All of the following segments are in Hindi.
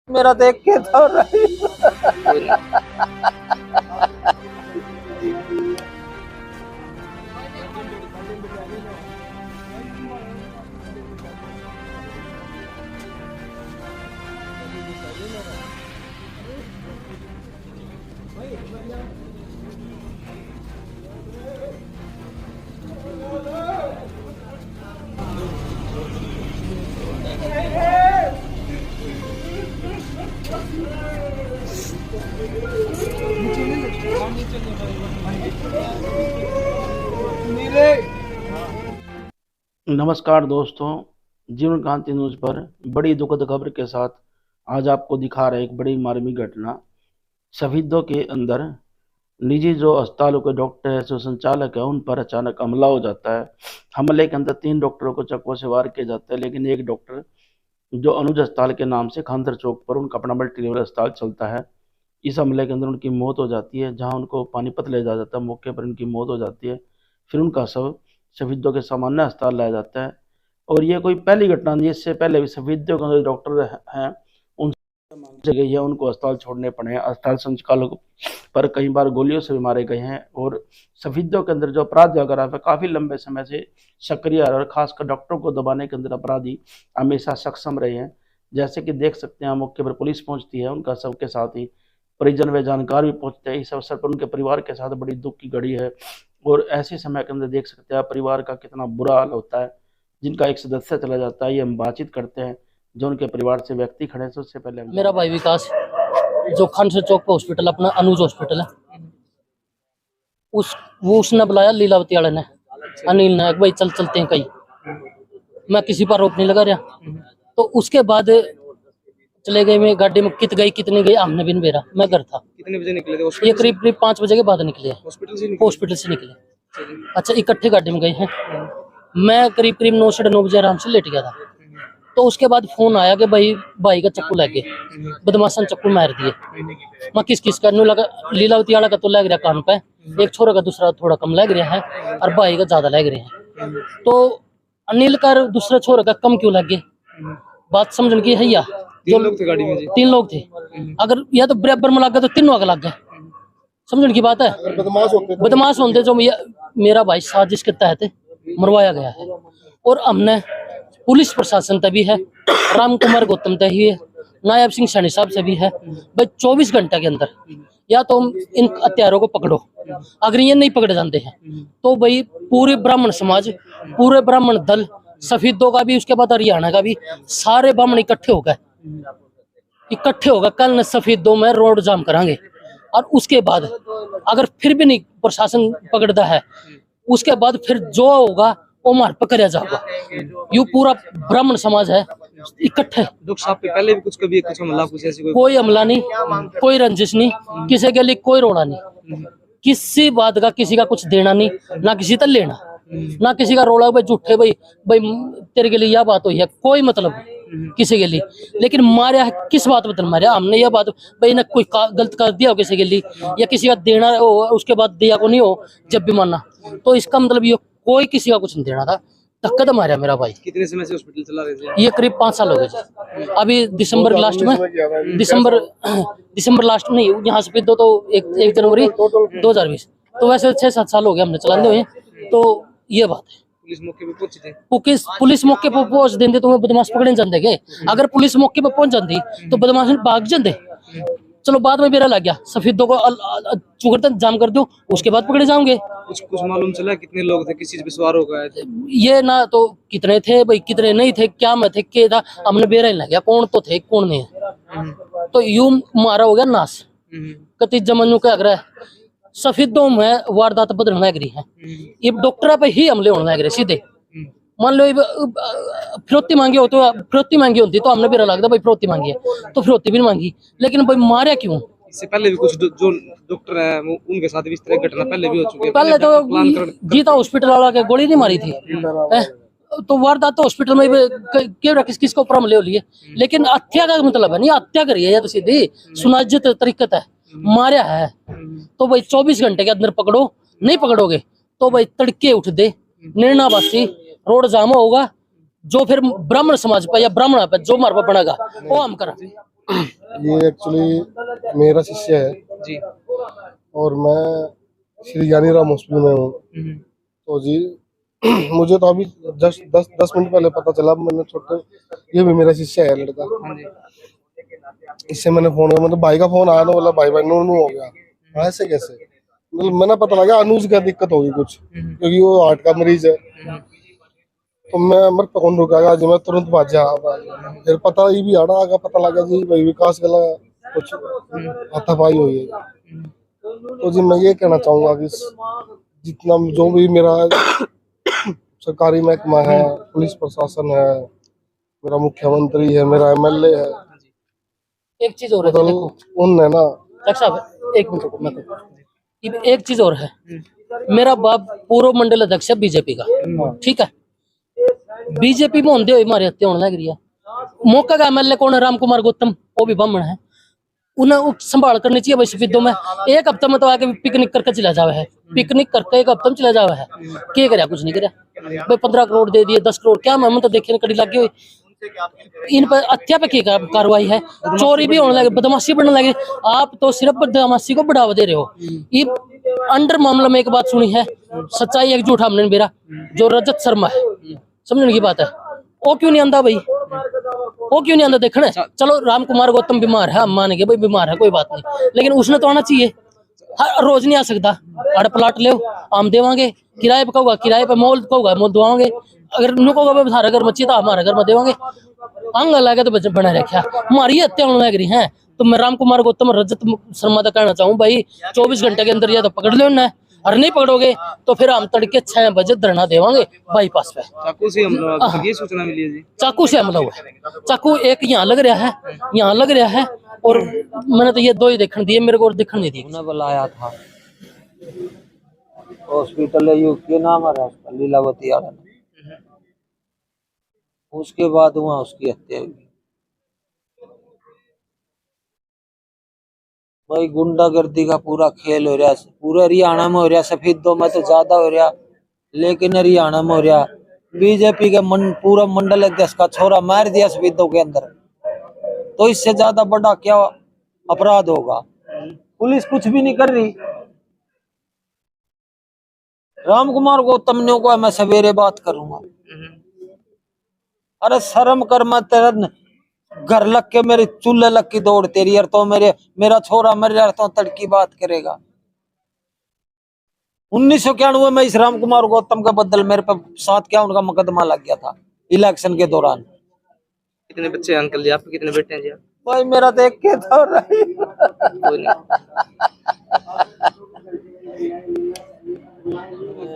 मेरा देख के तो रही। नमस्कार दोस्तों, जीवन क्रांति न्यूज पर बड़ी दुखद खबर के साथ आज आपको दिखा रहे एक बड़ी मार्मिक घटना। शहीदों के अंदर निजी जो अस्पतालों के डॉक्टर है, जो संचालक है, उन पर अचानक हमला हो जाता है। हमले के अंदर 3 डॉक्टरों को चाकू से वार किया जाता है, लेकिन एक डॉक्टर जो अनुज अस्पताल के नाम से खानदर चौक पर उनका अपना मल्टी लेवल अस्पताल चलता है, इस हमले के अंदर उनकी मौत हो जाती है। जहां उनको पानीपत ले जाया जाता है, मौके पर उनकी मौत हो जाती है। फिर उनका शव शहीदों के सामान्य अस्पताल लाया जाता है। और ये कोई पहली घटना नहीं, इससे पहले भी शहीदों के जो डॉक्टर हैं उनसे गई है, उनको अस्पताल छोड़ने पड़े हैं। अस्पताल संचालकों पर कई बार गोलियों से भी मारे गए हैं। और शहीदों के अंदर जो अपराध वगैरह है काफी लंबे समय से सक्रिय है, और खासकर डॉक्टरों को दबाने के अंदर अपराधी हमेशा सक्षम रहे हैं। जैसे कि देख सकते हैं, मौके पर पुलिस पहुंचती है, उनका सबके साथ ही परिजन व जानकार भी पहुंचते हैं। इस अवसर पर उनके परिवार के साथ बड़ी दुख की घड़ी है। और ऐसे समय के अंदर देख सकते हैं परिवार का कितना बुरा हाल होता है। जिनका एक सदस्य चला जाता है, ये हम बातचीत करते हैं जो उनके परिवार से व्यक्ति खड़े हैं। सबसे पहले मेरा भाई विकास जो खानसर चौक पे हॉस्पिटल अपना अनुज हॉस्पिटल है, उसने बुलाया लीलावती वाले ने, अनिल ने, भाई चलते हैं कहीं। मैं किसी पर आरोप नहीं लगा रहा। तो उसके बाद चले गए, मैं गाड़ी में कितने गई हमने भी नहीं बेरा। मैं घर था। कितने बजे निकले थे? ये करीब 5 बजे के बाद निकले, हॉस्पिटल से निकले। अच्छा, इकट्ठे गाड़ी में गए हैं। मैं करीब 9 साढ़े 9 बजे आराम से लेट गया था। तो उसके बाद फोन आया कि भाई का चक्कू लग गए, बदमाशन चक्कू मार दिए। मैं किस करने लगा, लीलावती वाला का तो लग रहा कान पे, एक छोरा का दूसरा थोड़ा कम लग रहा है, और भाई का ज्यादा लग रहे हैं। तो अनिल का दूसरा छोरा का कम क्यों लग गए, बात समझने की है। या 3 लोग थे गाड़ी में जी? 3 लोग थे। अगर या तो बराबर में लग गया तो तीनों आगे लग गए, समझने की बात है। बदमाश होते जो मेरा भाई साजिश के तहत मरवाया गया है। और हमने पुलिस प्रशासन तभी है, राम कुमार गौतम तभी है, नायब सिंह सैनी साहब से भी है। भाई 24 घंटे के अंदर या तो इन हत्यारों को पकड़ो। अगर ये नहीं पकड़े जाते हैं तो भाई पूरे ब्राह्मण समाज, पूरे ब्राह्मण दल, शहीदों का भी, उसके बाद हरियाणा का भी, सारे ब्राह्मण इकट्ठे होकर कल न शहीदों में रोड जाम करांगे। और उसके बाद अगर फिर भी नहीं प्रशासन पकड़ता है, उसके बाद फिर जो होगा वो मार पकड़ा जाएगा। यू पूरा ब्राह्मण समाज है इकट्ठे। डॉक्टर साहब पे पहले भी कुछ हमला, कुछ ऐसी कोई हमला नहीं, कोई रंजिश नहीं, किसी के लिए कोई रोड़ा नहीं, किसी बात का किसी का कुछ देना नहीं, ना किसी तक लेना, ना किसी का रोड़ा। भाई झूठे भाई तेरे के लिए यह बात हुई है, कोई मतलब किसी के लिए। लेकिन मारा है किस बात पर मारा? हमने यह बात भाई ना कोई गलत कर दिया हो किसी के लिए, या किसी का देना हो उसके बाद दिया को नहीं हो जब भी मानना, तो इसका मतलब ये कोई किसी का कुछ नहीं देना था। धक्का तो मारा मेरा भाई। कितने समय से हॉस्पिटल चला रहे थे? ये करीब 5 साल हो गए जी। अभी दिसंबर लास्ट में, दिसंबर लास्ट में नहीं, यहाँ से तो 1 जनवरी 2020, तो वैसे 6-7 साल हो गए हमने चलाते हुए। तो ये बात है। पुलिस मौके पे पहुंची थी? पुलिस मौके पर पहुंच देते तो बदमाश पकड़े जाते गए। अगर पुलिस मौके पर पहुंच जाती तो बदमाश भाग जाते। चलो बाद में बेरा लग गया, शहीदों को चुकरता जाम कर दो, उसके बाद पकड़े जाओगे। कुछ मालूम चला कितने लोग थे, किस चीज पे सवार हो गए? ये ना तो कितने थे भाई, कितने नहीं थे, क्या में थे, क्या था, हमने बेरा ही लग गया कौन तो थे कौन नहीं। तो यूं मारा हो गया नाश। कति जमनू क्या कर रहा है, शहीदों में वारदात बदलने लग रही है। ये डॉक्टर पे ही हमले होने लग रहे सीधे। मान लो फिरौती मांगी हो, तो फिरौती मांगी होती तो हमने बेरा लगता भाई फिरौती मांगी है तो फिरौती भी नहीं मांगी। लेकिन भाई मारा क्यों? इससे पहले भी कुछ जो डॉक्टर हैं उनके साथ भी इस तरह घटना पहले भी हो चुकी है। पहले तो गीता हॉस्पिटल वाला के गोली नहीं मारी थी, तो वारदात तो हॉस्पिटल में किसको ऊपर हमले हो लिए। लेकिन हत्या का मतलब है नहीं, हत्या करी है या तो सीधी सुनाजत तरीकत है, मारा है। तो भाई 24 घंटे के अंदर पकड़ो, नहीं पकड़ोगे तो भाई तड़के उठ दे, निर्णावासी रोड जाम होगा। जो फिर ब्राह्मण समाज पर या ब्राह्मण पर जो मार पर बनेगा वो हम करा। ये एक्चुअली मेरा शिष्य है जी। और मैं श्री ज्ञानीराम हॉस्पिटल में हूँ। तो जी मुझे तो अभी जस्ट 10 मिनट पहले पता चला। मैंने छोटे, ये भी मेरा शिष्य है लड़का। हाँ जी। इससे मैंने फोन किया, मतलब भाई का फोन आया ना, बोला भाई भाई नू नू हो गया। हाँ, ऐसे कैसे? मतलब मैंने पता लगा अनुज का दिक्कत होगी कुछ, क्योंकि वो हार्ट का मरीज है। तो मैं मेरे पे कौन रुकागा जी, मैं तुरंत भाजा। फिर पता ही भी आड़ा आगा, पता लगा जी भाई विकास गला कुछ हाथापाई हुई है। तो जी मैं ये कहना चाहूंगा कि जितना जो भी मेरा सरकारी महकमा है, पुलिस प्रशासन है, मेरा मुख्यमंत्री है, मेरा एमएलए है, एक चीज और है, मतलब देखो उन है ना। डॉक्टर साहब एक मिनट रुको, मैं एक चीज और है। मेरा बाप पूर्व मंडल अध्यक्ष है बीजेपी का, ठीक है। बीजेपी में होंदे हुए हमारी हत्या होने लग रही है। मौका का एमएलए कौन है? राम कुमार गौतम, वो भी ब्राह्मण है। उन्हें संभाल करनी चाहिए भाई शहीदों में। एक हफ्ते में तो आके पिकनिक करके चला जावे है, पिकनिक करके एक हफ्ते में चला जावे है। क्या करे? कुछ नहीं करे भाई। 15 करोड़ दे दिए, 10 करोड़ क्या? मैं तो देखने कड़ी लगी हुई। इन पर हत्या पे क्या कार्रवाई है? चोरी भी होने लगे, बदमाशी बढ़ने लगे। आप तो सिर्फ बदमाशी को बढ़ावा दे रहे हो। ये अंडर मामला में एक बात सुनी है, सच्चाई एक झूठा हमने मेरा, जो रजत शर्मा है, समझने की बात है। वो क्यों नहीं आंदा भाई? वो क्यों नहीं आंदा देखने? चलो राम कुमार गौतम बीमार है, हम मानेंगे भाई बीमार है, कोई बात नहीं, लेकिन उसने तो आना चाहिए। हर रोज नहीं आ सकता। अड़ प्लाट ले हम देवांगे, किराए पे कहूगा किराए पे, मोल कहूगा मोल दवाओगे। अगर नुको थारे घर मच्छी था हमारे घर में देवांगे। अंग लगे तो बना रखा हमारी हत्या होने लग रही है। तो मैं राम कुमार गौतम रजत शर्मा का कहना चाहूँ भाई, 24 घंटे के अंदर या तो पकड़ लो ना, और नहीं पकड़ोगे तो फिर हम तड़के 6 बजे धरना देवांगे बाईपास पे। चाकू से हमला, ये सूचना मिली है जी। चाकू से हमला हुआ है। चाकू एक यहाँ लग रहा है, यहाँ लग रहा है, और मैंने तो ये 2 ही देखने दिए, मेरे को और दिखने नहीं दिए। उन्हें बुलाया था हॉस्पिटल के नाम है लीलावती आला। उसके बाद वहाँ उसकी हत्या हुई। भाई गुंडागर्दी का पूरा खेल हो रहा है, पूरे हरियाणा में हो रहा, सफेदों में तो ज्यादा हो रहा, लेकिन हरियाणा में हो रहा। बीजेपी के पूरा मंडल अध्यक्ष का छोरा मार दिया सफेदों के अंदर, तो इससे ज्यादा बड़ा क्या अपराध होगा? पुलिस कुछ भी नहीं कर रही। राम कुमार गौतम ने को मैं सवेरे बात करूंगा। अरे शर्म कर, मैं तेरा घर लग के मेरे चूल्हे लग की दौड़ तेरी, यार तो मेरा छोरा मर रहा तो तड़की बात करेगा। 1991 में इस राम कुमार गौतम का बदल मेरे पे 751 का मुकदमा लग गया था इलेक्शन के दौरान। कितने बच्चे हैं अंकल जी? आपके कितने बेटे हैं जी? भाई मेरा तो एक के था।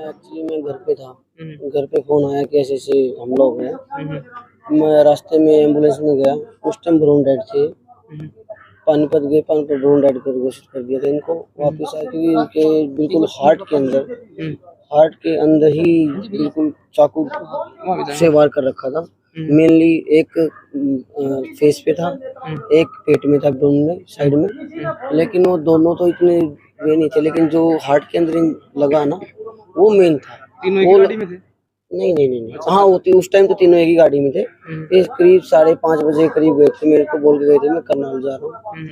एक्चुअली मैं घर पे था, घर पे फोन आया कि ऐसे हम लोग हैं। मैं रास्ते में एम्बुलेंस में गया, उस टाइम ड्रोन डेड थे। पानीपत गए, पानीपत ड्रोन डेड कर घोषित कर दिया था इनको। वापस आए क्योंकि इनके बिल्कुल हार्ट के अंदर ही बिल्कुल चाकू से वार कर रखा था। मेनली एक फेस पे था, एक पेट में था, दोनों में साइड में, लेकिन वो दोनों तो इतने वे नहीं थे, लेकिन जो हार्ट के अंदर लगा ना वो मेन था। तीनों एक गाड़ी में थे? नहीं। हाँ होती उस टाइम तो तीनों एक ही गाड़ी में थे। ये करीब 5:30 बजे करीब गए थे, मेरे को बोल के गए थे मैं करनाल जा रहा हूँ।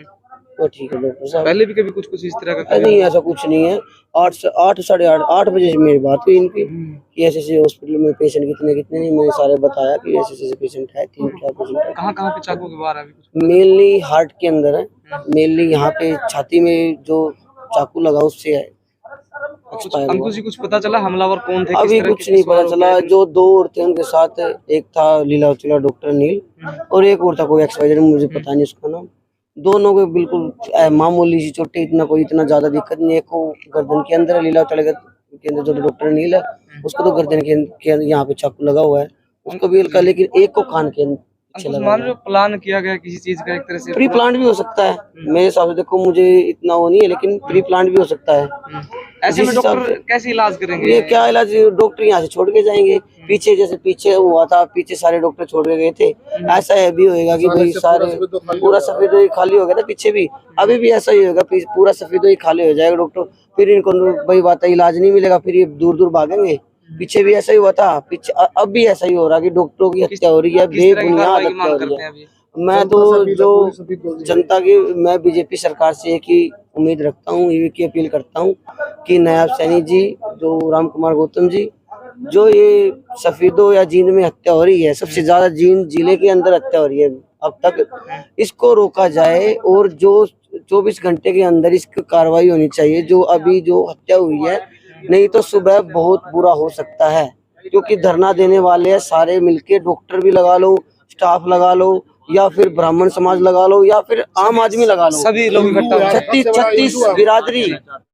तो ठीक है डॉक्टर साहब। पहले भी कभी कुछ इस तरह का? नहीं ऐसा कुछ नहीं है। 8 साढ़े 8 बजे से मेरी बात हुई इनकी कि ऐसे हॉस्पिटल में पेशेंट कितने नहीं, मैंने सारे बताया कि ऐसे पेशेंट है, 3-4 पेशेंट है। कहाँ पे चाकू के वार? मेनली हार्ट के अंदर है, मेनली यहाँ पे छाती में जो चाकू लगा उससे है। अंकुश जी कुछ पता चला हमलावर कौन थे? अभी कुछ नहीं पता चला। जो 2 औरतें उनके साथ, एक था लीलावती डॉक्टर नील, और एक और था कोई एक्सवाइजर, मुझे पता नहीं उसका नाम। दोनों को बिल्कुल मामूली सी चोटें, इतना ज्यादा दिक्कत नहीं। एक को गर्दन के अंदर, लीलावती के अंदर जो डॉक्टर नील है उसको तो गर्दन के यहाँ पे चाकू लगा हुआ है, उसको भी हल्का, लेकिन एक को कान के मान लो प्लान किया गया किसी चीज का, एक तरह से प्री प्लान भी हो सकता है मेरे हिसाब से। देखो मुझे इतना वो नहीं है, लेकिन प्री प्लान भी हो सकता है। ऐसे में डॉक्टर कैसे इलाज करेंगे? ये क्या इलाज, डॉक्टर यहाँ से छोड़ के जाएंगे। पीछे जैसे पीछे हुआ था, पीछे सारे डॉक्टर छोड़ के गए थे, ऐसा है भी होएगा कि भाई सारे पूरा सफेद खाली हो गया था पीछे भी, अभी भी ऐसा ही होगा, पूरा सफेद खाली हो जाएगा डॉक्टर। फिर इनको भाई बात है इलाज नहीं मिलेगा, फिर ये दूर भागेंगे। पीछे भी ऐसा ही हुआ था, पीछे अब भी ऐसा ही हो रहा है कि डॉक्टरों की हत्या हो रही है, बेबुनियाद हत्या हो रही है। मैं तो जो जनता की, मैं बीजेपी सरकार से एक ही उम्मीद रखता हूँ, एक ही अपील करता हूँ कि नायब सैनी जी, जो राम कुमार गौतम जी, जो ये सफीदों या जींद में हत्या हो रही है, सबसे ज्यादा जींद जिले के अंदर हत्या हो रही है अब तक, इसको रोका जाए और जो 24 घंटे के अंदर इसकी कार्रवाई होनी चाहिए। जो अभी जो हत्या हुई है, नहीं तो सुबह बहुत बुरा हो सकता है, क्योंकि धरना देने वाले हैं सारे मिलके, डॉक्टर भी लगा लो, स्टाफ लगा लो, या फिर ब्राह्मण समाज लगा लो, या फिर आम आदमी लगा लो, सभी लोग इकट्ठा 36 बिरादरी